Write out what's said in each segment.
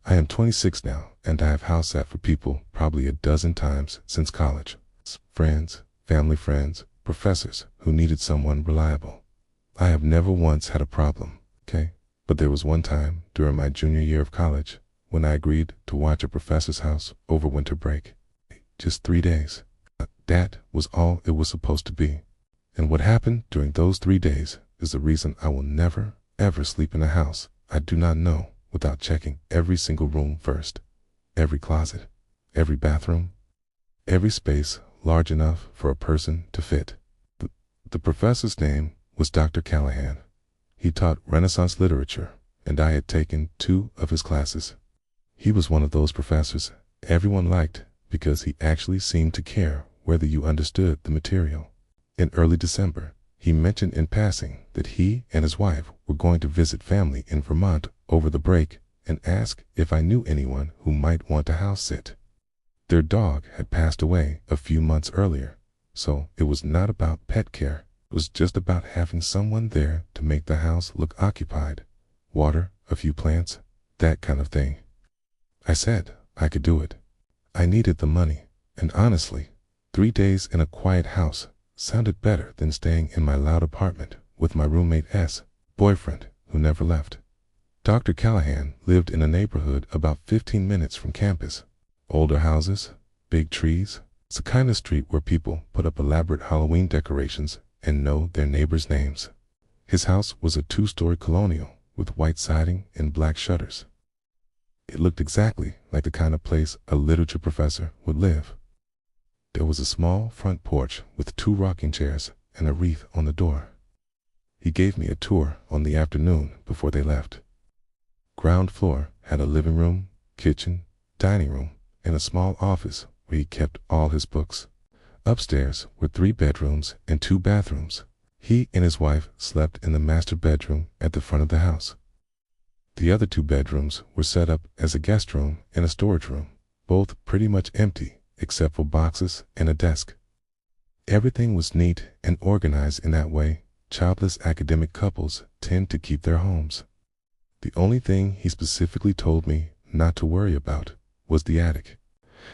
I am 26 now, and I have house sat for people probably a dozen times since college. Friends, family friends, professors who needed someone reliable. I have never once had a problem, okay? But there was one time during my junior year of college when I agreed to watch a professor's house over winter break. Just 3 days. That was all it was supposed to be. And what happened during those 3 days is the reason I will never, ever sleep in a house I do not know without checking every single room first. Every closet, every bathroom, every space large enough for a person to fit. The professor's name was Dr. Callahan. He taught Renaissance literature, and I had taken 2 of his classes. He was one of those professors everyone liked because he actually seemed to care whether you understood the material. In early December, he mentioned in passing that he and his wife were going to visit family in Vermont over the break and asked if I knew anyone who might want to house sit. Their dog had passed away a few months earlier, so it was not about pet care. It was just about having someone there to make the house look occupied. Water, a few plants, that kind of thing. I said I could do it. I needed the money, and honestly, 3 days in a quiet house sounded better than staying in my loud apartment with my roommate's boyfriend who never left. Dr. Callahan lived in a neighborhood about 15 minutes from campus. Older houses, big trees. It's the kind of street where people put up elaborate Halloween decorations and know their neighbors' names. His house was a 2-story colonial with white siding and black shutters. It looked exactly like the kind of place a literature professor would live. There was a small front porch with 2 rocking chairs and a wreath on the door. He gave me a tour on the afternoon before they left. Ground floor had a living room, kitchen, dining room, and a small office where he kept all his books. Upstairs were 3 bedrooms and 2 bathrooms. He and his wife slept in the master bedroom at the front of the house. The other 2 bedrooms were set up as a guest room and a storage room, both pretty much empty except for boxes and a desk. Everything was neat and organized in that way childless academic couples tend to keep their homes. The only thing he specifically told me not to worry about was the attic.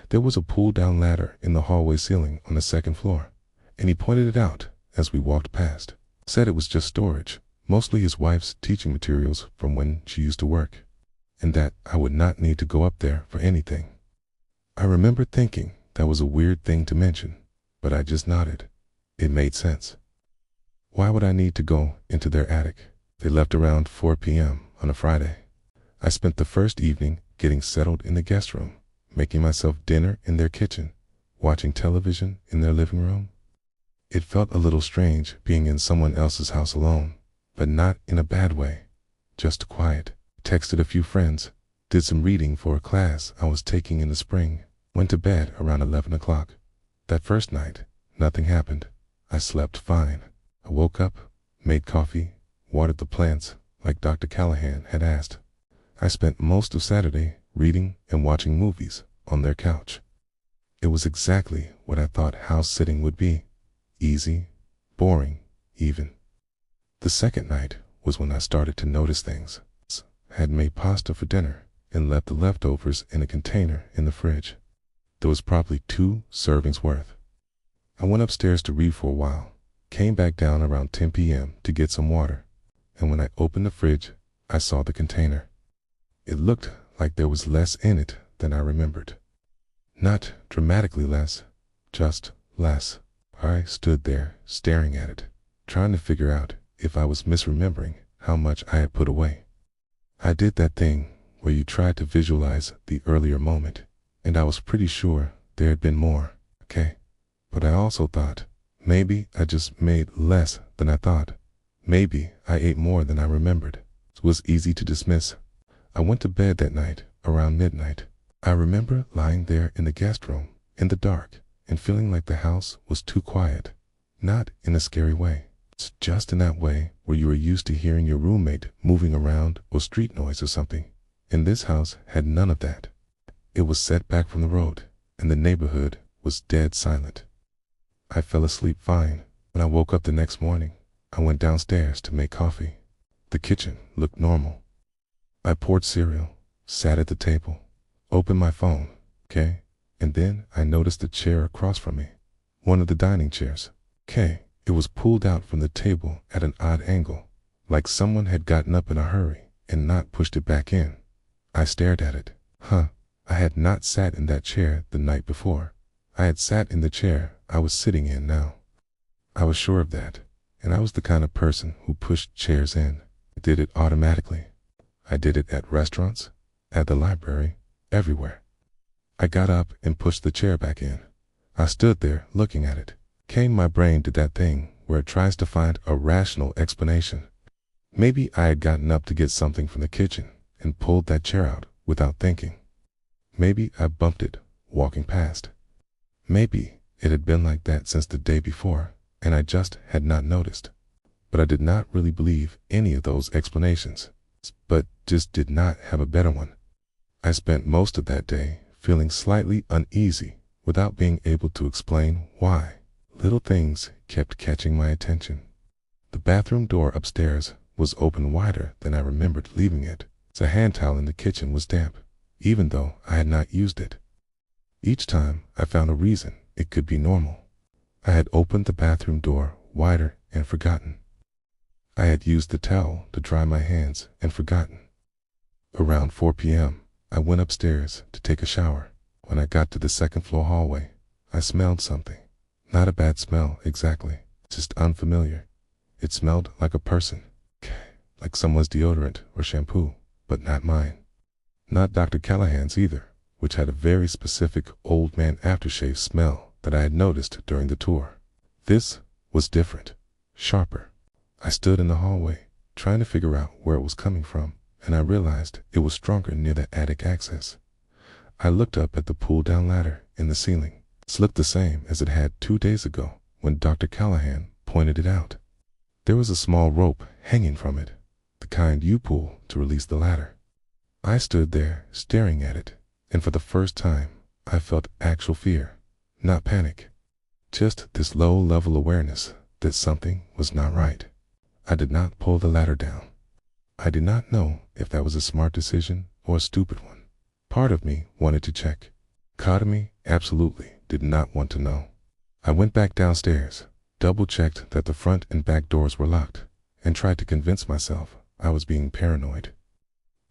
There was a pull-down ladder in the hallway ceiling on the 2nd floor, and he pointed it out as we walked past. Said it was just storage, mostly his wife's teaching materials from when she used to work, and that I would not need to go up there for anything. I remember thinking that was a weird thing to mention, but I just nodded. It made sense. Why would I need to go into their attic? They left around 4 p.m. on a Friday. I spent the first evening getting settled in the guest room, making myself dinner in their kitchen, watching television in their living room. It felt a little strange being in someone else's house alone, but not in a bad way, just quiet. Texted a few friends, did some reading for a class I was taking in the spring, went to bed around 11 o'clock. That first night, nothing happened. I slept fine. I woke up, made coffee, watered the plants like Dr. Callahan had asked. I spent most of Saturday reading and watching movies on their couch. It was exactly what I thought house sitting would be. Easy, boring, even. The second night was when I started to notice things. I had made pasta for dinner and left the leftovers in a container in the fridge. There was probably 2 servings worth. I went upstairs to read for a while, came back down around 10 p.m. to get some water, and when I opened the fridge, I saw the container. It looked like there was less in it than I remembered. Not dramatically less, just less. I stood there staring at it, trying to figure out if I was misremembering how much I had put away. I did that thing where you try to visualize the earlier moment, and I was pretty sure there had been more, okay? But I also thought, maybe I just made less than I thought. Maybe I ate more than I remembered. It was easy to dismiss. I went to bed that night around midnight. I remember lying there in the guest room in the dark and feeling like the house was too quiet. Not in a scary way. It's just in that way where you are used to hearing your roommate moving around or street noise or something. And this house had none of that. It was set back from the road, and the neighborhood was dead silent. I fell asleep fine. When I woke up the next morning, I went downstairs to make coffee. The kitchen looked normal. I poured cereal, sat at the table, opened my phone, okay? And then I noticed the chair across from me, one of the dining chairs. Okay, it was pulled out from the table at an odd angle, like someone had gotten up in a hurry and not pushed it back in. I stared at it. I had not sat in that chair the night before. I had sat in the chair I was sitting in now. I was sure of that, and I was the kind of person who pushed chairs in. I did it automatically. I did it at restaurants, at the library, everywhere. I got up and pushed the chair back in. I stood there looking at it. My brain did that thing where it tries to find a rational explanation. Maybe I had gotten up to get something from the kitchen and pulled that chair out without thinking. Maybe I bumped it walking past. Maybe it had been like that since the day before and I just had not noticed. But I did not really believe any of those explanations, but just did not have a better one. I spent most of that day feeling slightly uneasy without being able to explain why. Little things kept catching my attention. The bathroom door upstairs was open wider than I remembered leaving it. The hand towel in the kitchen was damp, even though I had not used it. Each time I found a reason it could be normal. I had opened the bathroom door wider and forgotten. I had used the towel to dry my hands and forgotten. Around 4 p.m., I went upstairs to take a shower. When I got to the second floor hallway, I smelled something. Not a bad smell exactly, just unfamiliar. It smelled like a person, like someone's deodorant or shampoo, but not mine. Not Dr. Callahan's either, which had a very specific old man aftershave smell that I had noticed during the tour. This was different, sharper. I stood in the hallway, trying to figure out where it was coming from, and I realized it was stronger near the attic access. I looked up at the pull-down ladder in the ceiling. It looked the same as it had 2 days ago when Dr. Callahan pointed it out. There was a small rope hanging from it, the kind you pull to release the ladder. I stood there staring at it, and for the first time, I felt actual fear, not panic. Just this low-level awareness that something was not right. I did not pull the ladder down. I did not know if that was a smart decision or a stupid one. Part of me wanted to check. Part of me absolutely did not want to know. I went back downstairs, double-checked that the front and back doors were locked, and tried to convince myself I was being paranoid.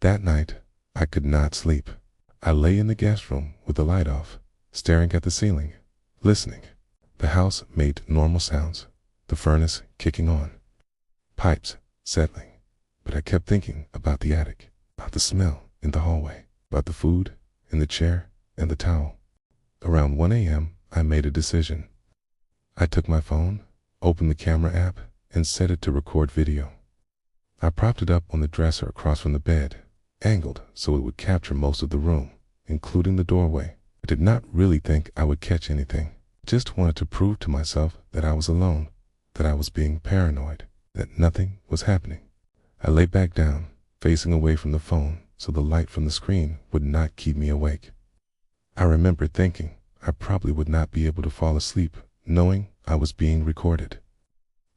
That night, I could not sleep. I lay in the guest room with the light off, staring at the ceiling, listening. The house made normal sounds, the furnace kicking on, pipes settling, but I kept thinking about the attic, about the smell in the hallway, about the food in the chair and the towel. Around 1 a.m., I made a decision. I took my phone, opened the camera app, and set it to record video. I propped it up on the dresser across from the bed, angled so it would capture most of the room, including the doorway. I did not really think I would catch anything. Just wanted to prove to myself that I was alone, that I was being paranoid, that nothing was happening. I lay back down, facing away from the phone so the light from the screen would not keep me awake. I remember thinking I probably would not be able to fall asleep knowing I was being recorded.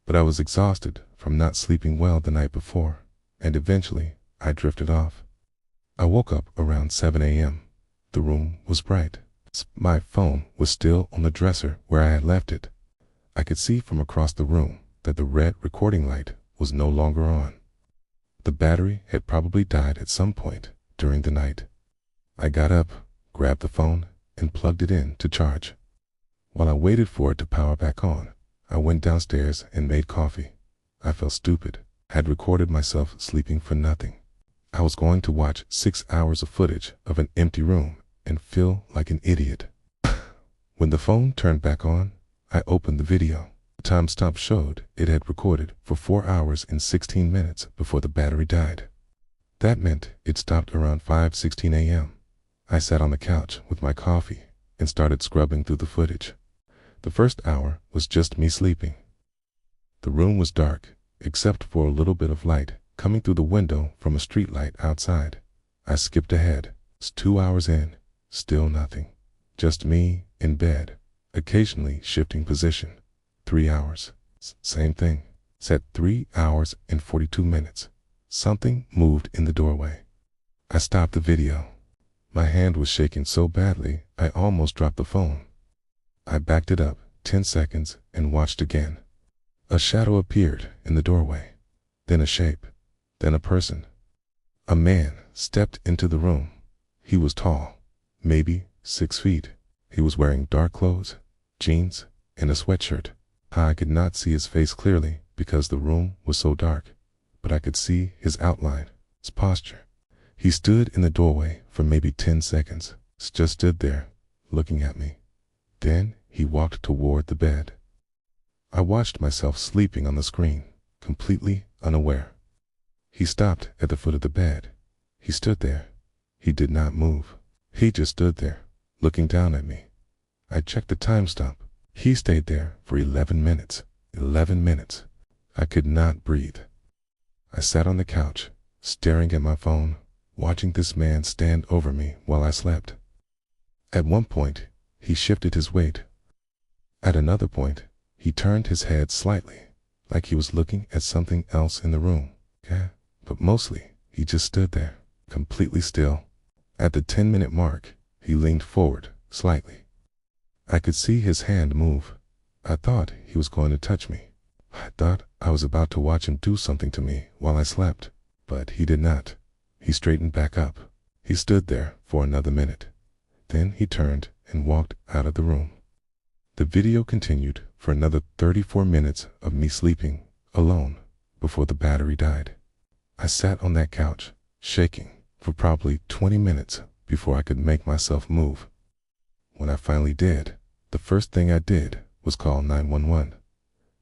But I was exhausted from not sleeping well the night before, and eventually I drifted off. I woke up around 7 a.m. The room was bright. My phone was still on the dresser where I had left it. I could see from across the room that the red recording light was no longer on. The battery had probably died at some point during the night. I got up, grabbed the phone, and plugged it in to charge. While I waited for it to power back on, I went downstairs and made coffee. I felt stupid. I had recorded myself sleeping for nothing. I was going to watch 6 hours of footage of an empty room and feel like an idiot. When the phone turned back on, I opened the video. The timestamp showed it had recorded for 4 hours and 16 minutes before the battery died. That meant it stopped around 5:16 a.m. I sat on the couch with my coffee and started scrubbing through the footage. The first hour was just me sleeping. The room was dark, except for a little bit of light coming through the window from a street light outside. I skipped ahead. It's 2 hours in, still nothing. Just me in bed, occasionally shifting position. 3 hours. Same thing. Set 3 hours and 42 minutes. Something moved in the doorway. I stopped the video. My hand was shaking so badly, I almost dropped the phone. I backed it up 10 seconds and watched again. A shadow appeared in the doorway, then a shape, then a person. A man stepped into the room. He was tall, maybe 6 feet. He was wearing dark clothes, jeans, and a sweatshirt. I could not see his face clearly because the room was so dark, but I could see his outline, his posture. He stood in the doorway for maybe 10 seconds, just stood there, looking at me. Then he walked toward the bed. I watched myself sleeping on the screen, completely unaware. He stopped at the foot of the bed. He stood there. He did not move. He just stood there, looking down at me. I checked the time stamp. He stayed there for 11 minutes. 11 minutes. I could not breathe. I sat on the couch, staring at my phone, watching this man stand over me while I slept. At one point, he shifted his weight. At another point, he turned his head slightly, like he was looking at something else in the room. Yeah, but mostly, he just stood there, completely still. At the 10-minute mark, he leaned forward slightly. I could see his hand move. I thought he was going to touch me. I thought I was about to watch him do something to me while I slept, but he did not. He straightened back up. He stood there for another minute. Then he turned and walked out of the room. The video continued for another 34 minutes of me sleeping alone before the battery died. I sat on that couch, shaking, for probably 20 minutes before I could make myself move. When I finally did, the first thing I did was call 911.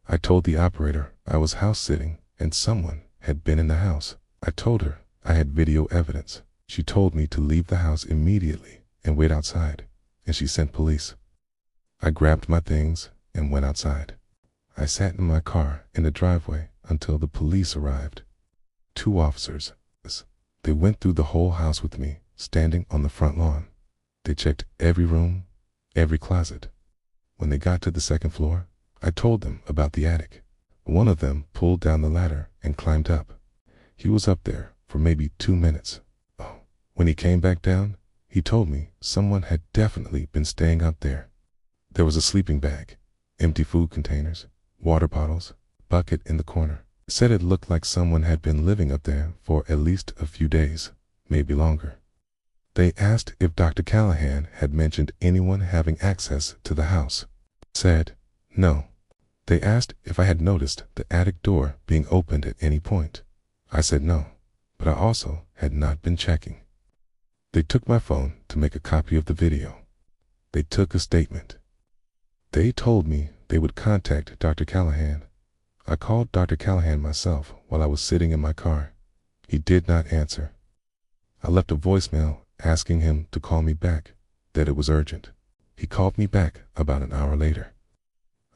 I told the operator I was house sitting and someone had been in the house. I told her I had video evidence. She told me to leave the house immediately and wait outside, and she sent police. I grabbed my things and went outside. I sat in my car in the driveway until the police arrived. 2 officers. They went through the whole house with me, standing on the front lawn. They checked every room, every closet. When they got to the 2nd floor, I told them about the attic. One of them pulled down the ladder and climbed up. He was up there for maybe 2 minutes. Oh, when he came back down, he told me someone had definitely been staying up there. There was a sleeping bag, empty food containers, water bottles, bucket in the corner. He said it looked like someone had been living up there for at least a few days, maybe longer. They asked if Dr. Callahan had mentioned anyone having access to the house. I said, no. They asked if I had noticed the attic door being opened at any point. I said no, but I also had not been checking. They took my phone to make a copy of the video. They took a statement. They told me they would contact Dr. Callahan. I called Dr. Callahan myself while I was sitting in my car. He did not answer. I left a voicemail asking him to call me back, that it was urgent. He called me back about an hour later.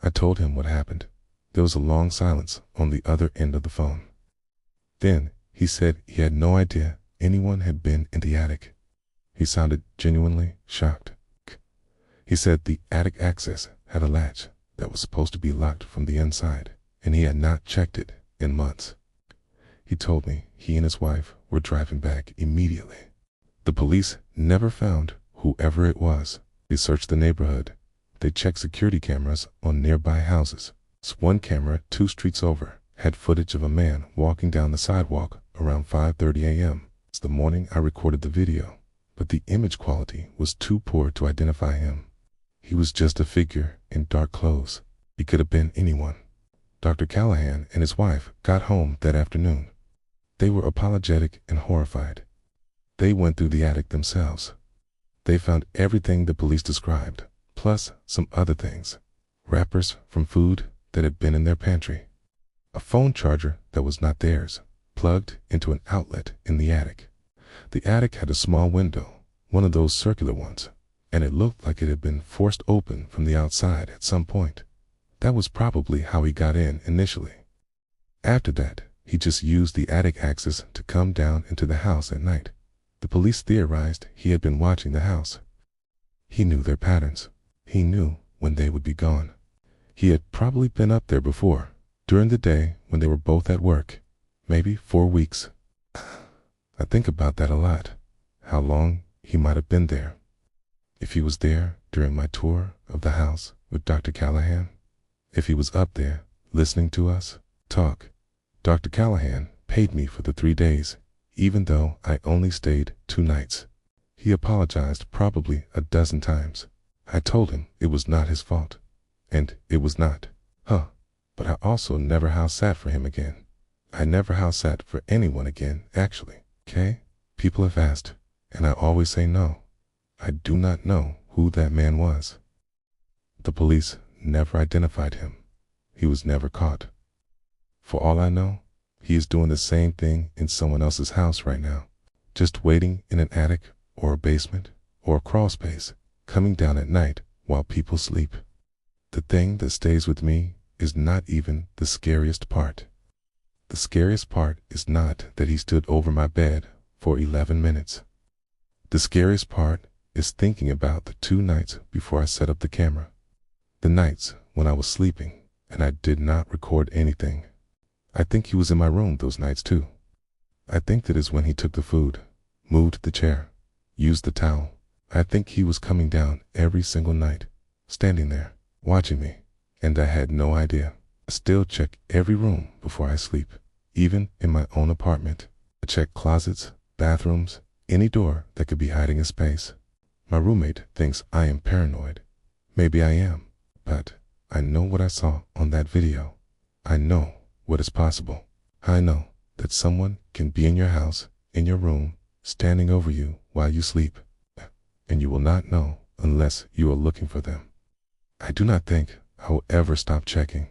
I told him what happened. There was a long silence on the other end of the phone. Then he said he had no idea anyone had been in the attic. He sounded genuinely shocked. He said the attic access had a latch that was supposed to be locked from the inside, and he had not checked it in months. He told me he and his wife were driving back immediately. The police never found whoever it was. They searched the neighborhood. They checked security cameras on nearby houses. One camera 2 streets over had footage of a man walking down the sidewalk around 5:30 a.m. It's the morning I recorded the video, but the image quality was too poor to identify him. He was just a figure in dark clothes. He could have been anyone. Dr. Callahan and his wife got home that afternoon. They were apologetic and horrified. They went through the attic themselves. They found everything the police described, plus some other things. Wrappers from food that had been in their pantry. A phone charger that was not theirs, plugged into an outlet in the attic. The attic had a small window, one of those circular ones, and it looked like it had been forced open from the outside at some point. That was probably how he got in initially. After that, he just used the attic access to come down into the house at night. The police theorized he had been watching the house. He knew their patterns. He knew when they would be gone. He had probably been up there before, during the day when they were both at work, maybe 4 weeks. I think about that a lot. how long he might have been there. If he was there during my tour of the house with Dr. Callahan, if he was up there listening to us talk. Dr. Callahan paid me for the 3 days, even though I only stayed 2 nights. He apologized probably a dozen times. I told him it was not his fault, and it was not. But I also never house sat for him again. I never house sat for anyone again, actually. Okay? People have asked, and I always say no. I do not know who that man was. The police never identified him. He was never caught. For all I know, he is doing the same thing in someone else's house right now, just waiting in an attic or a basement or a crawl space, coming down at night while people sleep. The thing that stays with me is not even the scariest part. The scariest part is not that he stood over my bed for 11 minutes. The scariest part is thinking about the 2 nights before I set up the camera. The nights when I was sleeping and I did not record anything. I think he was in my room those nights too. I think that is when he took the food, moved the chair, used the towel. I think he was coming down every single night, standing there, watching me, and I had no idea. I still check every room before I sleep, even in my own apartment. I check closets, bathrooms, any door that could be hiding a space. My roommate thinks I am paranoid. Maybe I am, but I know what I saw on that video. I know what is possible. I know that someone can be in your house, in your room, standing over you while you sleep, and you will not know unless you are looking for them. I do not think I will ever stop checking.